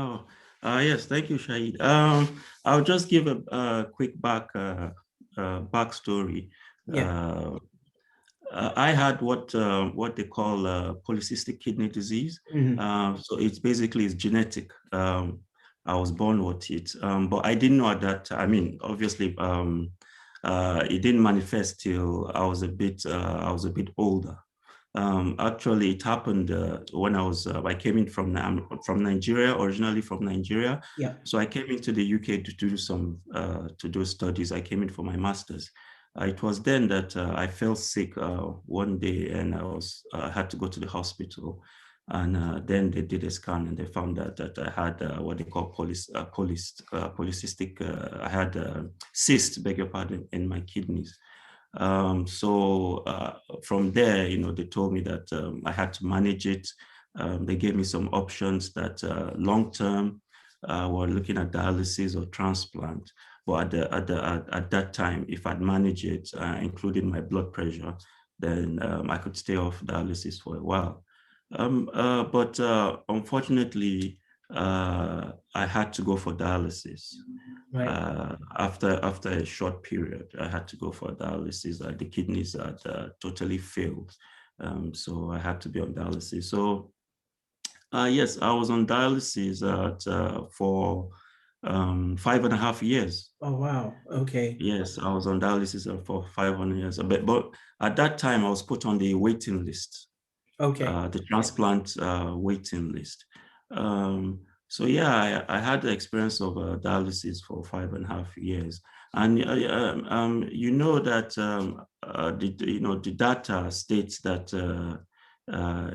Oh, yes, thank you, Shahid. I'll just give a quick backstory. Yeah. Uh, I had what they call polycystic kidney disease. Hmm. So it's genetic. I was born with it, but I didn't know at that. I mean, obviously, it didn't manifest till I was a bit older. Actually, it happened when I came in I'm from Nigeria, originally from Nigeria. Yeah. So I came into the UK to do to do studies. I came in for my master's. It was then that I fell sick one day, and I had to go to the hospital. And then they did a scan, and they found out that I had what they call polycystic. I had cyst, beg your pardon, in my kidneys. From there, they told me that I had to manage it. They gave me some options that long term were looking at dialysis or transplant. But at that time, if I'd manage it, including my blood pressure, then I could stay off dialysis for a while. But unfortunately, I had to go for dialysis. Right. After a short period, I had to go for dialysis. The kidneys had totally failed, so I had to be on dialysis. So yes, I was on dialysis for 5.5 years. Oh, wow. Okay. Yes, I was on dialysis for 500 years. But at that time, I was put on the waiting list, Okay. the transplant waiting list. So yeah, I had the experience of dialysis for 5.5 years, and you know that the data states that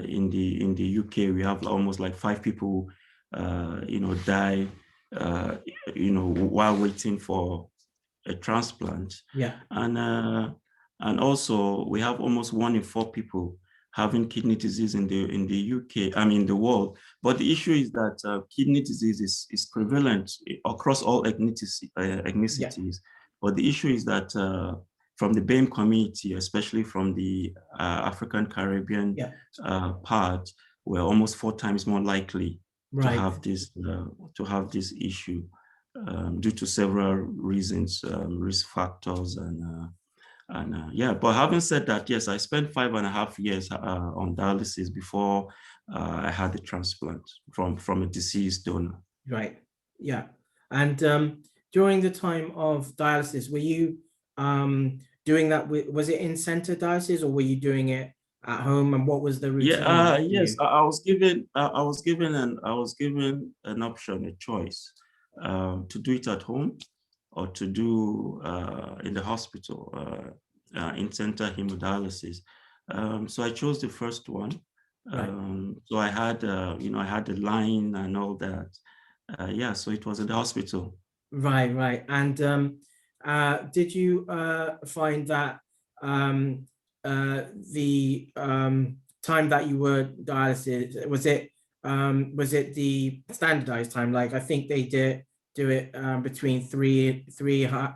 in the UK we have almost like 5 people die while waiting for a transplant, Yeah. and uh, and also we have almost 1 in 4 people having kidney disease in the UK, I mean the world. But the issue is that kidney disease is prevalent across all Yeah. ethnicities. But the issue is that from the BAME community, especially from the African Caribbean Yeah. part, we're almost 4 times more likely to Right. have this issue due to several reasons, risk factors, and yeah. But having said that, yes, I spent 5.5 years on dialysis before I had the transplant from a deceased donor. Right. Yeah. And during the time of dialysis, were you doing that was it in center dialysis, or were you doing it at home? And what was the Yeah, routine like for yes, you? I was given an option, a choice, to do it at home or to do in the hospital, in-center hemodialysis. So I chose the first one. Right. So I had, I had the line and all that. Yeah, so it was in the hospital. Right, right. And did you find that um, the time that you were dialysis, was it the standardized time? Like I think they did do it between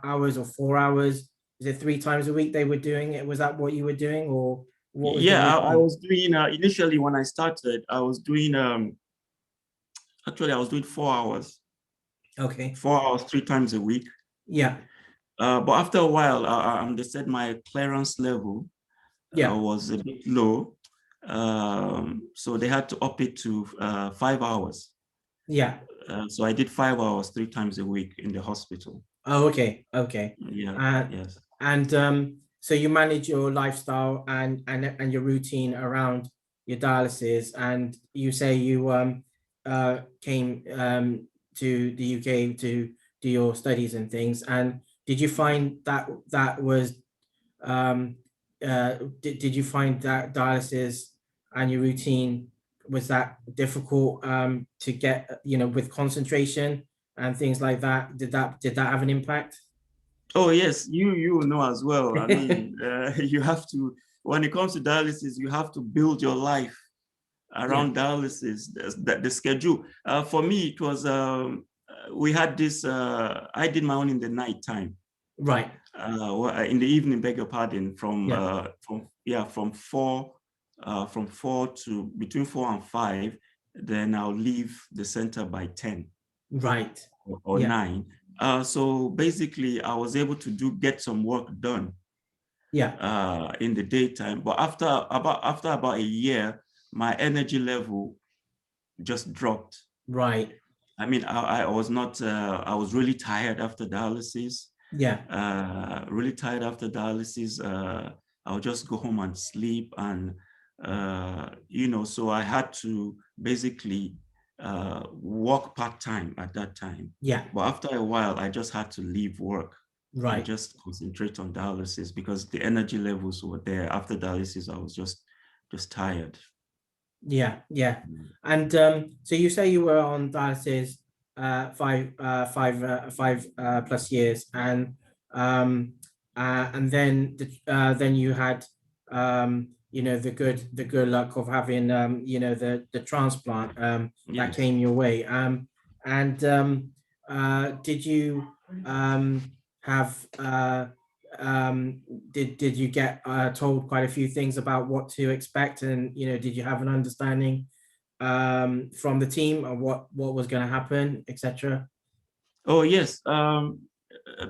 hours or 4 hours. Is it 3 times a week they were doing it? Was that what you were doing, or what was the Yeah, I routine? was doing initially when I started, I was doing actually I was doing 4 hours, Okay. 4 hours 3 times a week. Yeah. But after a while, they said my clearance level Yeah. was a bit low. So they had to up it to 5 hours. Yeah. So I did 5 hours 3 times a week in the hospital. Oh, okay, okay. Yeah, Uh, yes. and so you manage your lifestyle and your routine around your dialysis, and you say you came to the UK to do your studies and things. And did you find that that was um did you find that dialysis and your routine, was that difficult to get, with concentration and things like that? Did that have an impact? Oh yes, you know as well. I mean, you have to, when it comes to dialysis, you have to build your life Yeah. around dialysis. The schedule. For me, it was we had this. I did my own in the night time. Right. In the evening, beg your pardon, Yeah. from 4 to between 4 and 5. then I'll leave the center by 10 Right. or Yeah. 9. So basically, I was able to get some work done Yeah. in the daytime. But after about a year, my energy level just dropped. Right. I mean, I was not, I was really tired after dialysis, Yeah. really tired after dialysis. I'll just go home and sleep. And, so I had to basically work part-time at that time. Yeah. But after a while, I just had to leave work and Right. just concentrate on dialysis because the energy levels were there. After dialysis, I was just tired. Yeah. Yeah. Mm. And so you say you were on dialysis five plus years, and then you had the good luck of having the transplant that Yes. came your way. And did you have did you get told quite a few things about what to expect, and did you have an understanding from the team of what was going to happen, etc.? Oh, yes.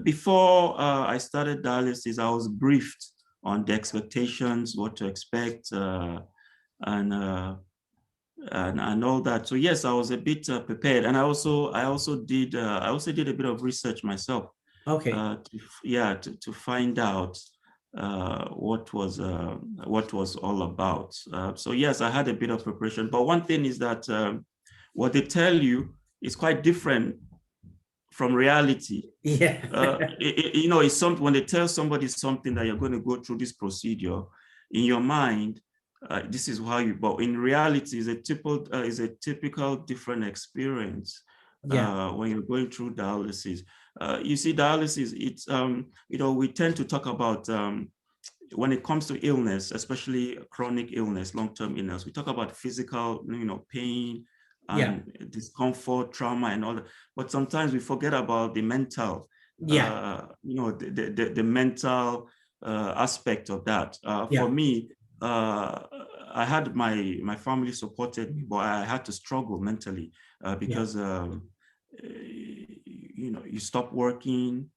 Before I started dialysis, I was briefed on the expectations, what to expect, and, uh, and all that. So yes, I was a bit prepared, and I also did a bit of research myself, Okay. to find out what was all about. So yes, I had a bit of preparation. But one thing is that what they tell you is quite different from reality. Yeah. It's something when they tell somebody something that you're going to go through this procedure, in your mind, this is how you. But in reality, is a typical different experience Yeah. when you're going through dialysis. You see, dialysis. We tend to talk about when it comes to illness, especially chronic illness, long-term illness. We talk about physical, pain Yeah. and discomfort, trauma, and all that. But sometimes we forget about the mental, Yeah. the mental aspect of that. For Yeah. me, uh, I had my family supported me, but I had to struggle mentally Yeah. because you stop working.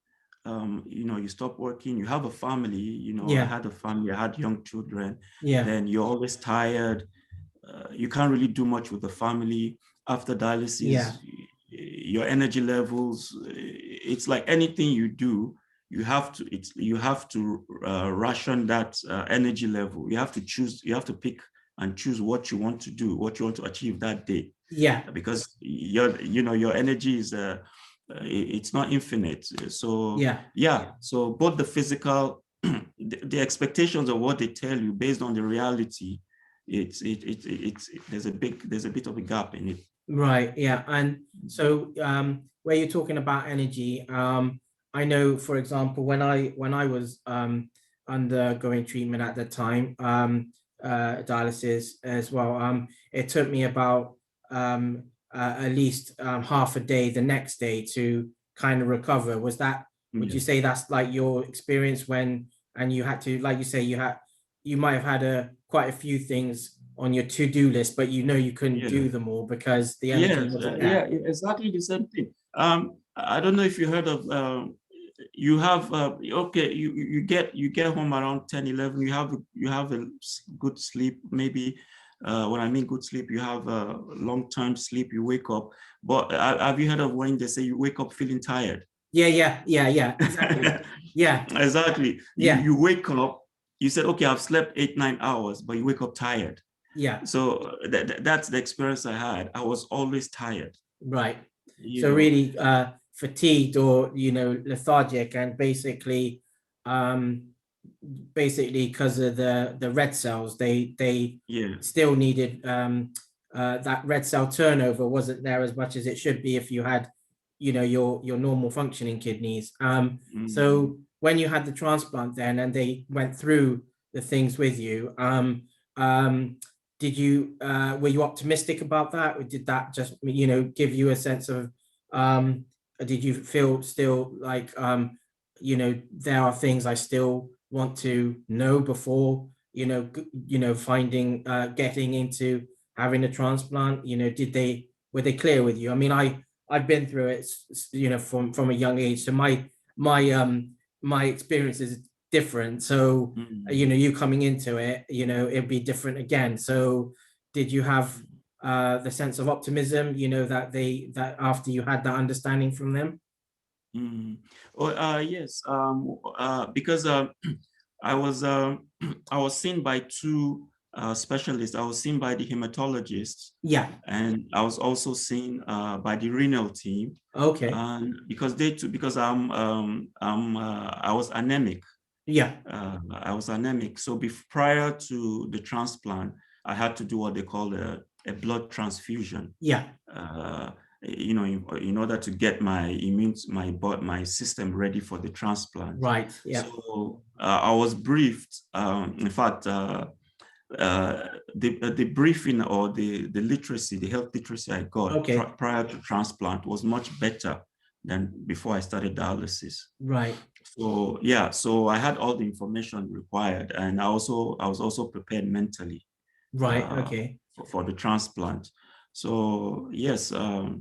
You stop working. You have a family. I Yeah. had a family. I had young children. Yeah. Then you're always tired. You can't really do much with the family after Yeah. dialysis. Your energy levels, it's like anything you do, you have to ration that energy level. You have to pick and choose what you want to do, what you want to achieve that day, Yeah. because your energy is it's not infinite. So Yeah. yeah, so both the physical, the expectations of what they tell you based on the reality, it's there's a bit of a gap in it. Right. Yeah. And so where you're talking about energy, I know, for example, when I was undergoing treatment at the time, dialysis as well, it took me about at least half a day the next day to kind of recover. Would you Yes. say that's like your experience and you had to, like you say, you might have had quite a few things on your to-do list, but you couldn't Yeah. do them all because the energy Yes. wasn't Yeah. there. Exactly the same thing. I don't know if you heard of. You have okay. You get home around 10, 11. You have a good sleep. Maybe when I mean good sleep, you have a long-term sleep. You wake up. But have you heard of when they say you wake up feeling tired? Yeah, yeah, yeah, yeah, exactly. Yeah, Exactly. You yeah, you wake up. You said, okay, I've slept 8, 9 hours, but you wake up tired. yeah, So that's the experience I had. I was always tired. right. You So know. really fatigued or lethargic, and um basically because of the red cells, they Yeah. still needed that red cell turnover wasn't there as much as it should be if you had your normal functioning kidneys. Mhm. So when you had the transplant then and they went through the things with you, did you were you optimistic about that, or did that just give you a sense of did you feel still like there are things I still want to know before finding getting into having a transplant? You know, were they clear with you? I mean, I've been through it, you know, from a young age. So my experience is different. So, you know, you coming into it, you know, it'd be different again. So did you have the sense of optimism, you know, that after you had that understanding from them? Oh, yes, because I was I was seen by two specialists. I was seen by the hematologist, Yeah. and I was also seen by the renal team. Okay. And because they too, because I was anemic. Yeah. I was anemic. So prior to the transplant, I had to do what they call a blood transfusion. Yeah. Uh, you know, in order to get my system ready for the transplant. Right. Yeah. So I was briefed. In fact, the briefing or the literacy, the health literacy I got Okay. prior to transplant was much better than before I started dialysis. Right. So yeah, so I had all the information required, and I was also prepared mentally Right. Okay. for the transplant. So yes, I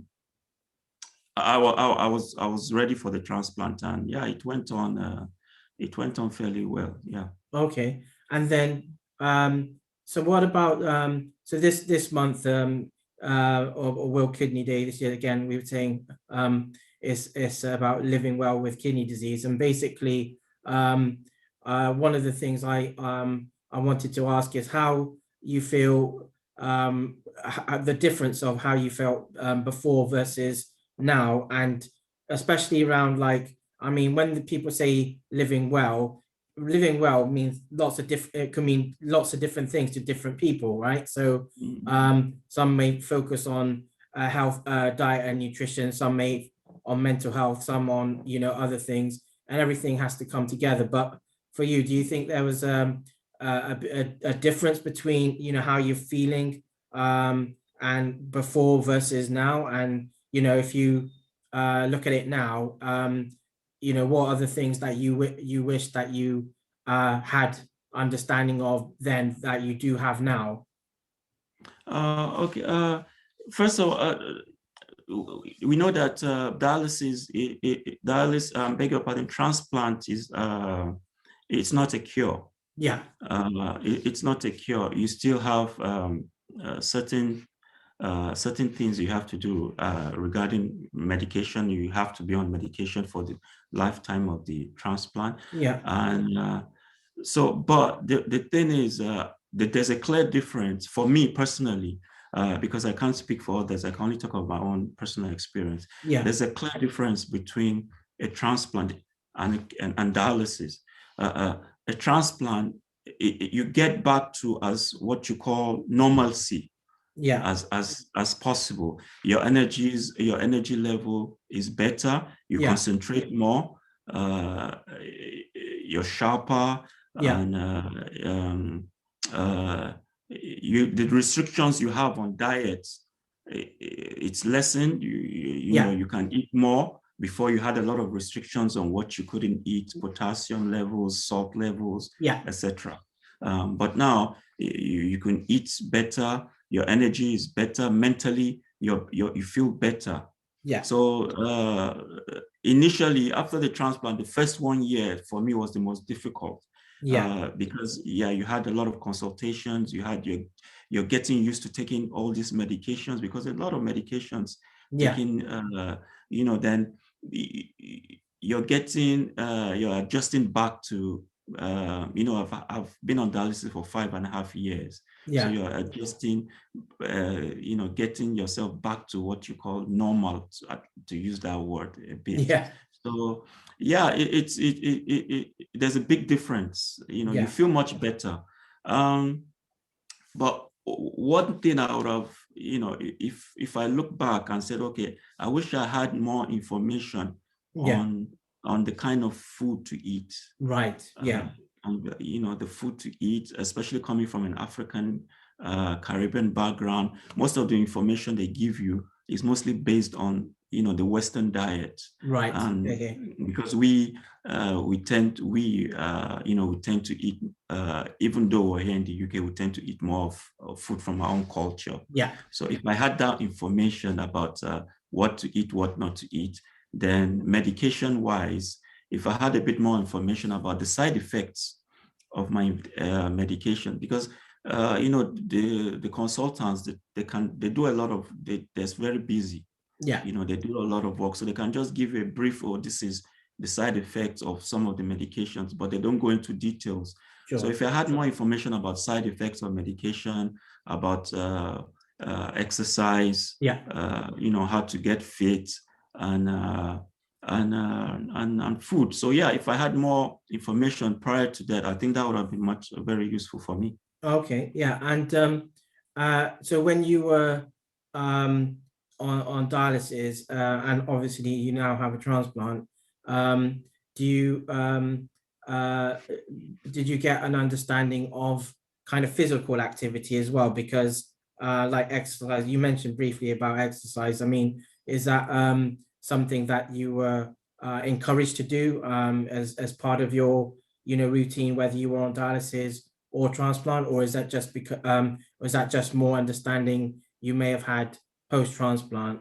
was ready for the transplant, and yeah, it went on fairly well. Yeah. Okay. And then so what about so this month or World Kidney Day this year, again we were saying it's about living well with kidney disease, and basically one of the things I wanted to ask is how you feel, the difference of how you felt before versus now, and especially around, like, I mean, when the people say living well means lots of different, it can mean lots of different things to different people, right? So some may focus on health, diet and nutrition, some may on mental health, some on, you know, other things, and everything has to come together. But for you, do you think there was a difference between, you know, how you're feeling and before versus now? And, you know, if you look at it now, you know, what are the things that you wish that you had understanding of then that you do have now? Okay. First of all, we know that beg your pardon, transplant is it's not a cure. Yeah. It's not a cure. You still have certain things you have to do regarding medication. You have to be on medication for the lifetime of the transplant. Yeah. And so, but the thing is that there's a clear difference for me personally, because I can't speak for others. I can only talk about my own personal experience. Yeah. There's a clear difference between a transplant and dialysis. A transplant, you get back to as what you call normalcy Yeah. as possible. Your energy level is better. You Yeah. concentrate more. You're sharper, Yeah. and the restrictions you have on diet, it's lessened. You know, Yeah. you can eat more. Before, you had a lot of restrictions on what you couldn't eat, potassium levels, salt levels, Yeah. etc. But now you can eat better. Your energy is better mentally. You feel better. Yeah. So initially, after the transplant, the first 1 year for me was the most difficult. Yeah. Because yeah, you had a lot of consultations. You're getting used to taking all these medications, because a lot of medications Yeah. taking, you know, then you're adjusting back to, you know, I've been on dialysis for 5.5 years. So Yeah. you're adjusting, you know, getting yourself back to what you call normal, to use that word a bit. Yeah. So yeah, there's a big difference. You know, you Yeah. feel much better. But one thing I would have, you know, if I look back and said, okay, I wish I had more information Yeah. on the kind of food to eat. Right. Yeah. And you know, the food to eat, especially coming from an African Caribbean background, most of the information they give you is mostly based on, the Western diet. Right. And Okay. because we tend to eat, even though we're here in the UK, we tend to eat more of food from our own culture. Yeah. So if I had that information about what to eat, what not to eat, then medication wise, if I had a bit more information about the side effects of my medication, because the consultants, they do a lot of, they're very busy. Yeah. They do a lot of work, so they can just give you a brief, oh, this is the side effects of some of the medications, but they don't go into details. Sure. So if I had more information about side effects of medication, about exercise, Yeah. how to get fit, and food. So yeah, if I had more information prior to that, I think that would have been very useful for me. Okay, yeah, and so when you were on dialysis, and obviously you now have a transplant, do you did you get an understanding of kind of physical activity as well? Because like exercise, you mentioned briefly about exercise. I mean, is that something that you were encouraged to do as part of your routine, whether you were on dialysis or transplant, or is that just because or is that just more understanding you may have had post-transplant?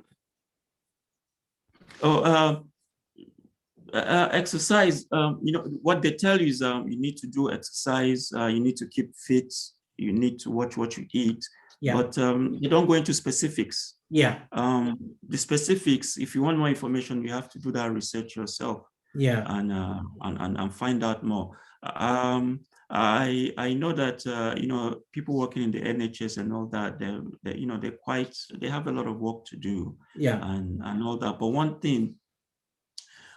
Exercise, what they tell you is you need to do exercise, you need to keep fit, you need to watch what you eat, Yeah. but you don't go into specifics. Yeah. The specifics, if you want more information, you have to do that research yourself. Yeah. And find out more. I know that people working in the NHS and all that, they have a lot of work to do. Yeah. And all that. But one thing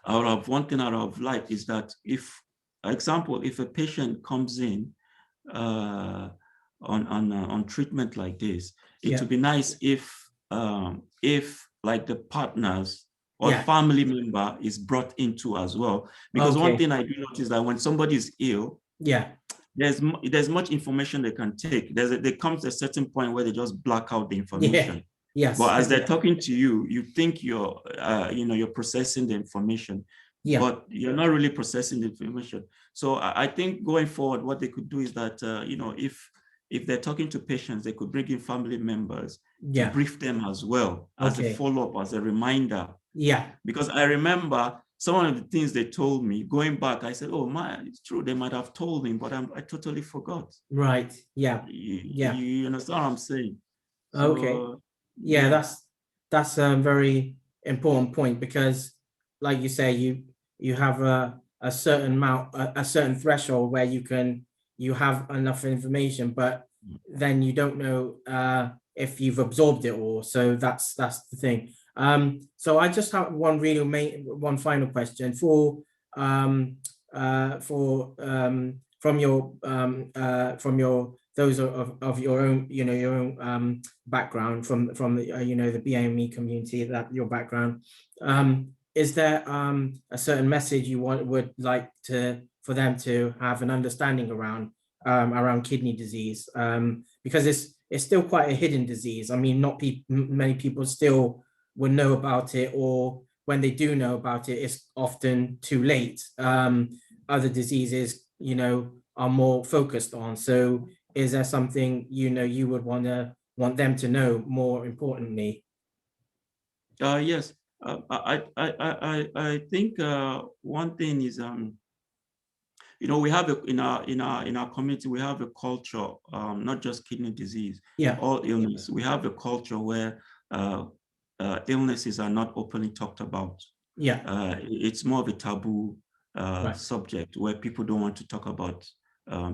out of life is that if a patient comes in on treatment like this, it would be nice if like the partners or family member is brought into as well, because one thing I do notice that when somebody is ill, there's much information they can take. There comes a certain point where they just black out the information. Yes. But as they're talking to you, you think you're processing the information, but you're not really processing the information. So I think going forward, what they could do is that if they're talking to patients, they could bring in family members to brief them as well, as a follow-up, as a reminder. Yeah. Because I remember some of the things they told me going back, I said, oh man, it's true. They might have told me, but I totally forgot. Right. Yeah. You understand what I'm saying? So, okay. Yeah, that's a very important point, because like you say, you have a certain amount, a certain threshold where you have enough information, but then you don't know if you've absorbed it all. So that's the thing. So I just have one final question from your those of your own, your own background from the the BAME community, that your background. Is there a certain message you would like for them to have an understanding around kidney disease, because it's still quite a hidden disease? I mean, not many people still would know about it, or when they do know about it, it's often too late. Other diseases, are more focused on. So is there something you would want them to know more importantly? Yes. I think one thing is we have in our community, we have a culture, not just kidney disease, all illness. We have a culture where illnesses are not openly talked about. It's more of a taboo subject where people don't want to talk about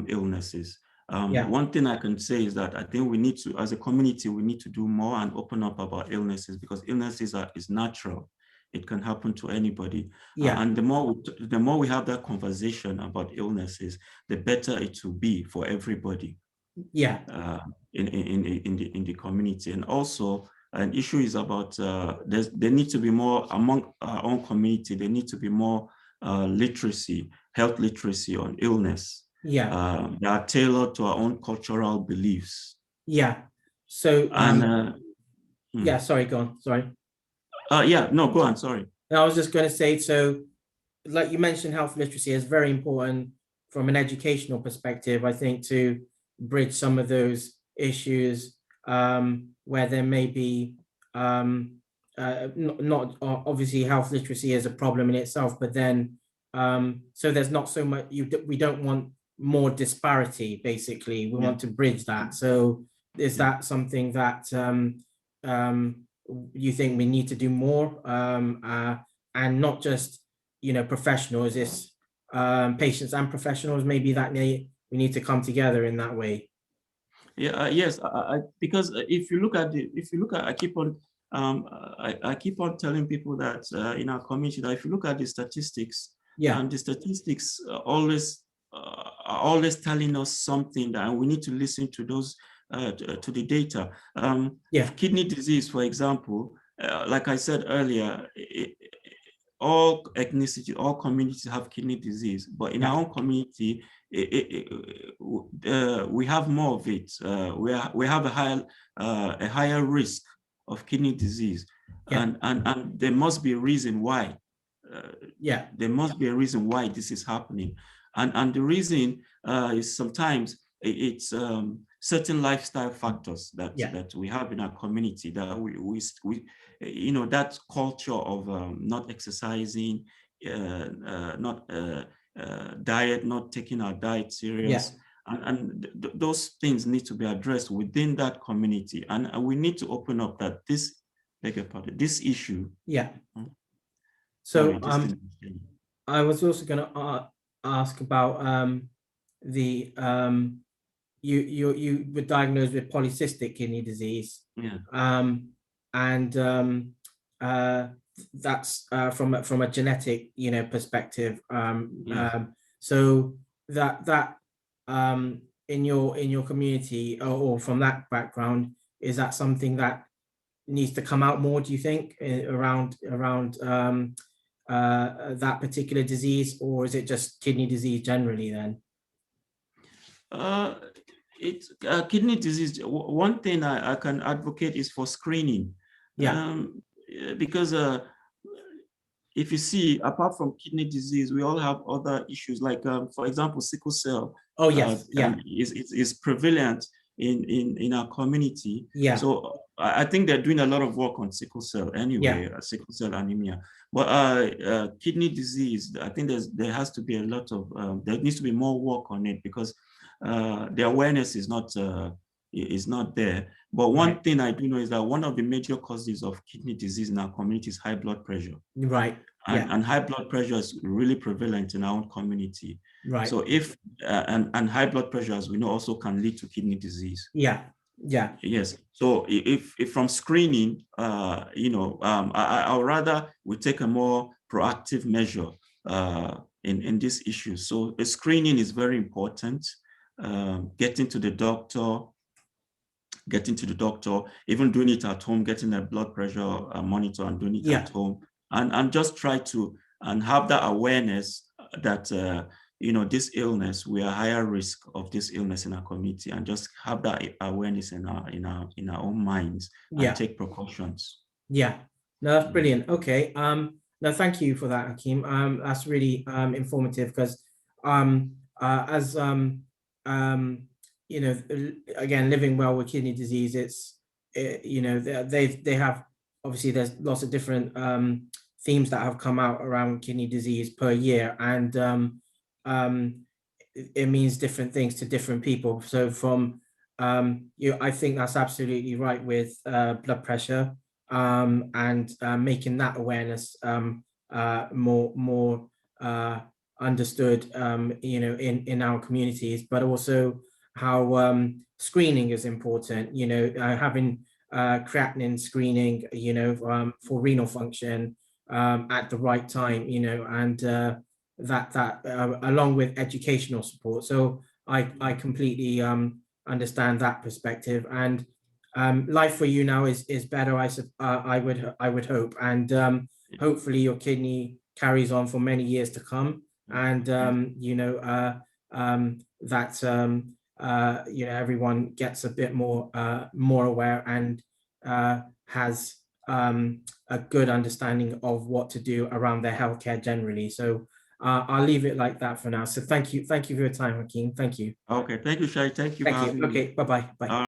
illnesses. One thing I can say is that I think we need to, as a community, we need to do more and open up about illnesses, because illnesses is natural. It can happen to anybody. And the more we have that conversation about illnesses, the better it will be for everybody. In the community. And also an issue is about there needs to be more among our own community. There needs to be more health literacy on illness. They are tailored to our own cultural beliefs. So and Yeah, sorry, go on. Sorry. Yeah, no, go on. Sorry. I was just going to say, so like you mentioned, health literacy is very important from an educational perspective, I think, to bridge some of those issues where there may be not obviously health literacy is a problem in itself, but then so there's not so much we don't want more disparity. Basically, we want to bridge that. So is that something that you think we need to do more and not just professionals, it's patients and professionals, maybe that we need to come together in that way. Yeah, yes, because if you look at I keep on I keep on telling people that in our community that if you look at the statistics, the statistics are always telling us something that we need to listen to those to the data. Kidney disease, for example, like I said earlier, all ethnicity, all communities have kidney disease, but in our own community, we have more of it. We have a higher risk of kidney disease, and there must be a reason why. There must be a reason why this is happening, and the reason is sometimes it's certain lifestyle factors that we have in our community that we that culture of not exercising, not diet, not taking our diet serious. And those things need to be addressed within that community. And we need to open up that this issue. So I was also going to ask about the you were diagnosed with polycystic kidney disease. And that's from a genetic perspective. So that in your community or from that background, is that something that needs to come out more, do you think, around that particular disease, or is it just kidney disease generally then? It's kidney disease. One thing I can advocate is for screening. Because if you see, apart from kidney disease, we all have other issues, like for example, sickle cell. Is prevalent in our community. So I think they're doing a lot of work on sickle cell anyway, sickle cell anemia. But kidney disease, I think there has to be a lot of there needs to be more work on it, because the awareness is not there. But one thing I do know is that one of the major causes of kidney disease in our community is high blood pressure. And high blood pressure is really prevalent in our own community. So if and high blood pressure, as we know, also can lead to kidney disease. Yes. So if from screening, I would rather we take a more proactive measure in this issue. So the screening is very important. Getting to the doctor, even doing it at home, getting a blood pressure monitor and doing it at home, and just try to have that awareness that this illness, we are higher risk of this illness in our community, and just have that awareness in our own minds and take precautions. No, that's brilliant. Okay. No, thank you for that, Hakeem. That's really informative, because as again, living well with kidney disease, they have, obviously there's lots of different themes that have come out around kidney disease per year, and it means different things to different people. So from I think that's absolutely right with blood pressure, and making that awareness more understood in our communities, but also how screening is important, having creatinine screening, for renal function at the right time, and that along with educational support. So I completely understand that perspective, and life for you now is better, I would hope, and hopefully your kidney carries on for many years to come, and that everyone gets a bit more aware, and has a good understanding of what to do around their healthcare generally. So I'll leave it like that for now. So thank you for your time, Hakeem. Thank you. Okay, thank you, Shai. Thank you for Thank you. having me. Okay, bye-bye. Bye.